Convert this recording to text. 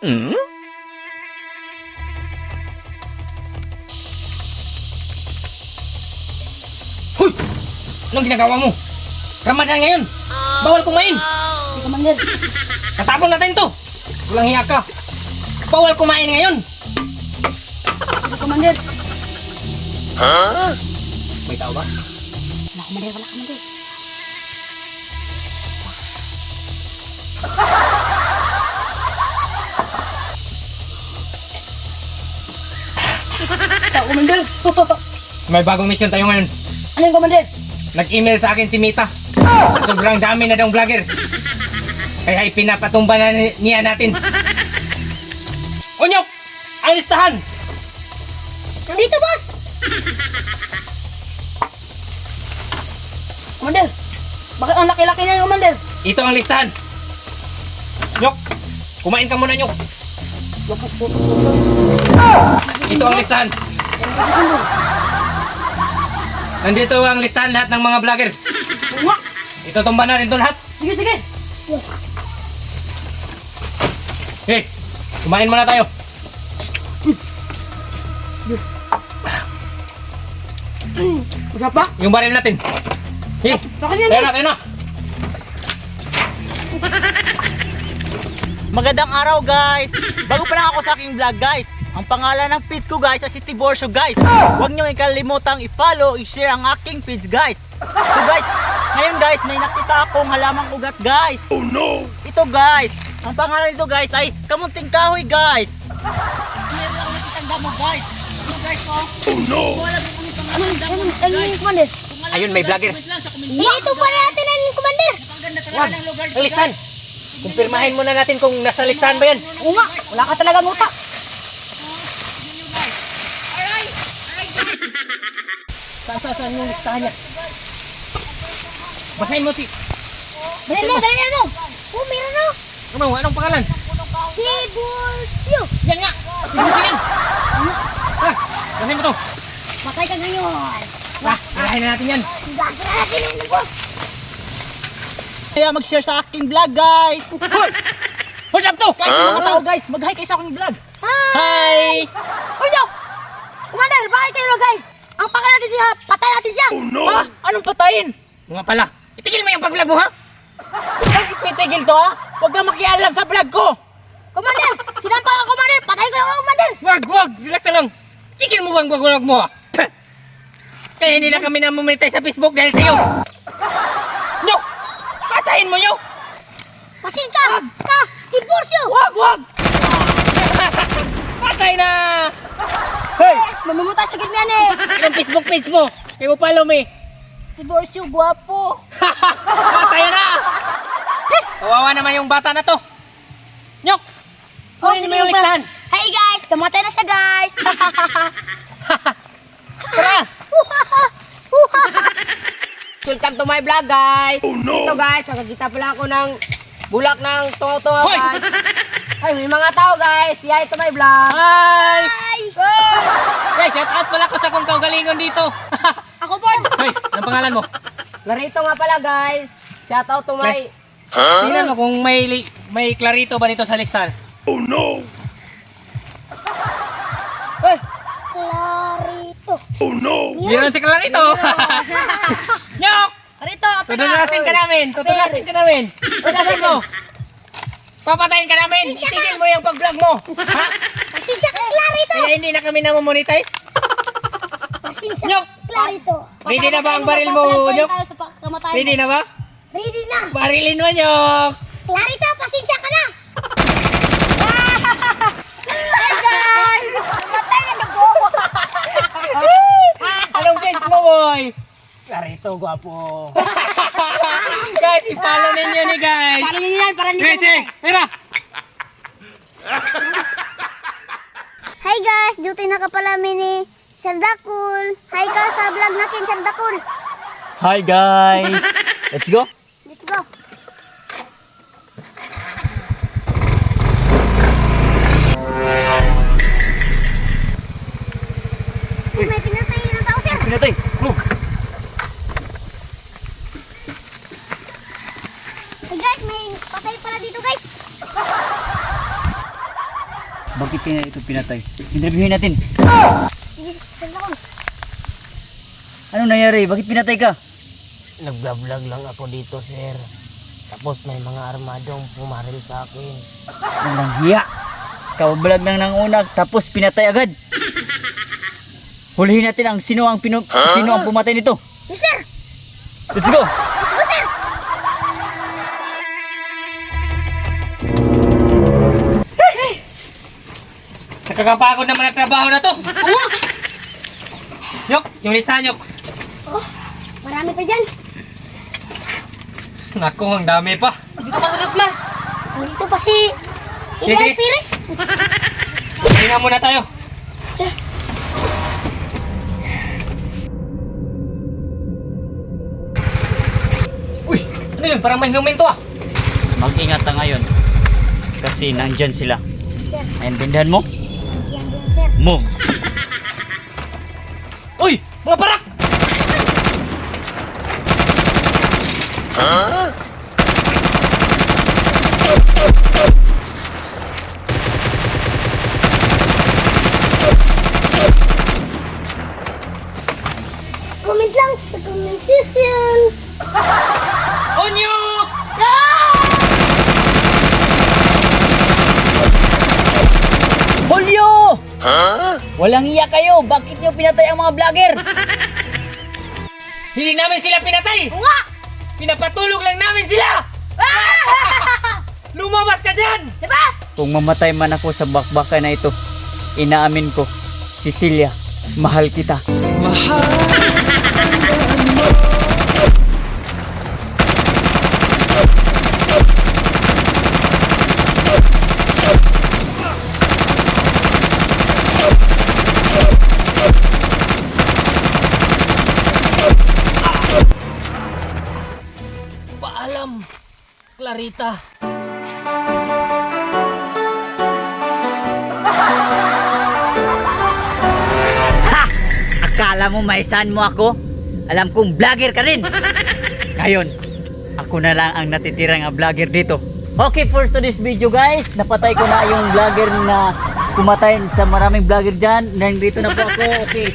Hoy! Anong ginagawa mo? Ramadan ngayon! Bawal kumain! Hindi, Commander. Tatapon natin to! Walang hiya ka! Bawal kumain ngayon! Hindi, Commander. May tao ba? Wala, Commander. Wala, Commander. Tao, Commander. May bagong mission tayo ngayon. Ano yung Commander? Nag-email sa akin si Mita. Sobrang dami na daw vlogger. Kaya ipinapatumba na niya natin. Unyok! Ang listahan! Nandito, boss! Commander! Bakit ang laki-laki niya yung Commander? Ito ang listahan. Nyok! Kumain ka muna, Nyok. Ito ang listahan. Nandito ang listahan lahat ng mga vlogger. Ito tumba na rin to lahat. Sige, sige! Okay, kumain muna tayo. Masarap ba? Yung baril natin. Hey, Sa kanya tayo na, tayo na. Magandang araw guys! Bago pa lang ako sa aking vlog guys. Ang pangalan ng page ko guys ay si Tiborcio guys. Huwag nyo ikalimutang i-follow, i-share ang aking page guys. So guys, ngayon guys may nakita akong halamang ugat guys. Oh no! Ito guys, ang pangalan nito guys ay kamunting kahoy guys. Meron lang nakitang damo guys. Ano guys oh? Oh no! Wala mo kung Ano yung Commander? Ayun, may vlogger. Ito pa natin ang Commander! Wag, ang listahan. Kumpirmahin muna natin kung nasa listahan ba yan. Oo nga, wala ka talagang utak. Saan yung listahan niya? Basahin mo si... Dalihan mo! Oh, meron na! Anong pangalan? Tiborcio! Yan nga! Tiborcio yan! Basahin mo to. Patay ka ngayon! Irahin na natin yan. Gasa na natin yung boss! Kaya mag-share sa aking vlog guys. Hoy! Hold up to! Guys, mga tao guys, mag-hi kayo sa aking vlog. Hi! Hi! Ulo! Commander, bakit kayo lagay? Ang pakay natin siya, patay natin siya! Ha? Anong patayin? Nga pala, itigil mo yung pag-vlog mo ha? Bakit titigil to ha? Huwag kang makialam sa vlog ko. Commander! Sinampak ka, Commander! Patay ko lang ako, Commander! Wag! Relax na lang! Tigil mo ang pag-vlog mo ha? Kaya hindi na kami namumonetize sa Facebook dahil sa'yo! Nyok! Patayin mo, Nyok! Pasin ka! Ka! Tiborcio! Wag! Patay na! Hey! Mamumutay sa ganyan eh! Yung Facebook page mo, kayo mo follow me. Tiborcio, guwapo. Patay na! Kawawa naman yung bata na to. Nyok! Kunin mo yung listahan. Hey guys! Kamatay na siya guys! Tara! Welcome to my vlog guys! Oh no! Ito guys, nakakita pala ako ng bulak ng tungo-tungo Hoy! guys! Ay, may mga tao guys! Yeah, ito my vlog! Hi! Hi! Hey, shout out pala ko sa kong kaugalingon dito. Ako po! Hoy, ang pangalan mo? Larito nga pala guys! Shout out to my... Tingnan mo kung may Clarito ba dito sa listahan. Eh! Clarito! Meron si Clarito. Nyok! Clarito! Tutunasin ka namin. Tutunasin mo. Papatayin ka namin. Itigil mo yung pag-vlog mo. Ha? Pasensya ka, Clarito! Kaya hindi na kami namomonetize. Pasensya Nyok! ka, Clarito! Ready na ba ang baril mo, Nyok? Tayo sa kamatayan Ready mo. na ba? Ready na! Barilin mo, Nyok. Clarito, pasensya ka na! Hey guys! Namatay na siya po! Anong page mo, boy? Clarito, guwapo. Guys, i-follow ninyo ni guys. Paano nyo yan? Para Guys, tira. Hi guys, duty na ka pala ni Sir Dakul. Hi ka sa vlog natin, Sir Dakul. Hi guys. Let's go. Let's go. May pinatay ng tao, Sir. Pinatay. Move. Hey guys, may patay pala dito guys. Bakit kaya ito pinatay? Interviewin natin. Sige, Sir Dakul. Ano nangyari? Bakit pinatay ka? Nag-vlog lang ako dito, sir. Tapos may mga armadong pumaril sa akin. Walang hiya. Kawabalag lang ng una, tapos pinatay agad. Hulihin natin ang sino ang pumatay nito. Yes, sir. Let's go! Go, sir. Nakakapagod naman ang trabaho na to. Nyok, yung listahan, Nyok. Oh, marami pa dyan. Naku, ang dami pa. Dito pa sa Rosmar. Nandito pa si Sige, Ideal sige. Pires. Hinga muna tayo. Uy, ano yun? Parang may huminto ah. Mag-ingat na ngayon. Kasi nandyan sila. Sir, Naintindihan mo? yan din, sir. Move! Uy, mga parak! Comment lang sa comment section. Onyo! Hulyo! Walang iya kayo! Bakit nyo pinatay ang mga vlogger? Hindi namin sila pinatay! Nga! Pinapatulog lang namin sila! Lumabas ka dyan! Labas! Kung mamatay man ako sa bakbakan na ito, inaamin ko, Cecilia, mahal kita. Paalam, Clarita. Ha! Akala mo maisan mo ako? Alam kong vlogger ka rin! Ngayon, ako na lang ang natitirang vlogger dito. Okay, for today's video guys, napatay ko na yung vlogger na pumatay sa maraming vlogger dyan. Nandito na po ako, okay.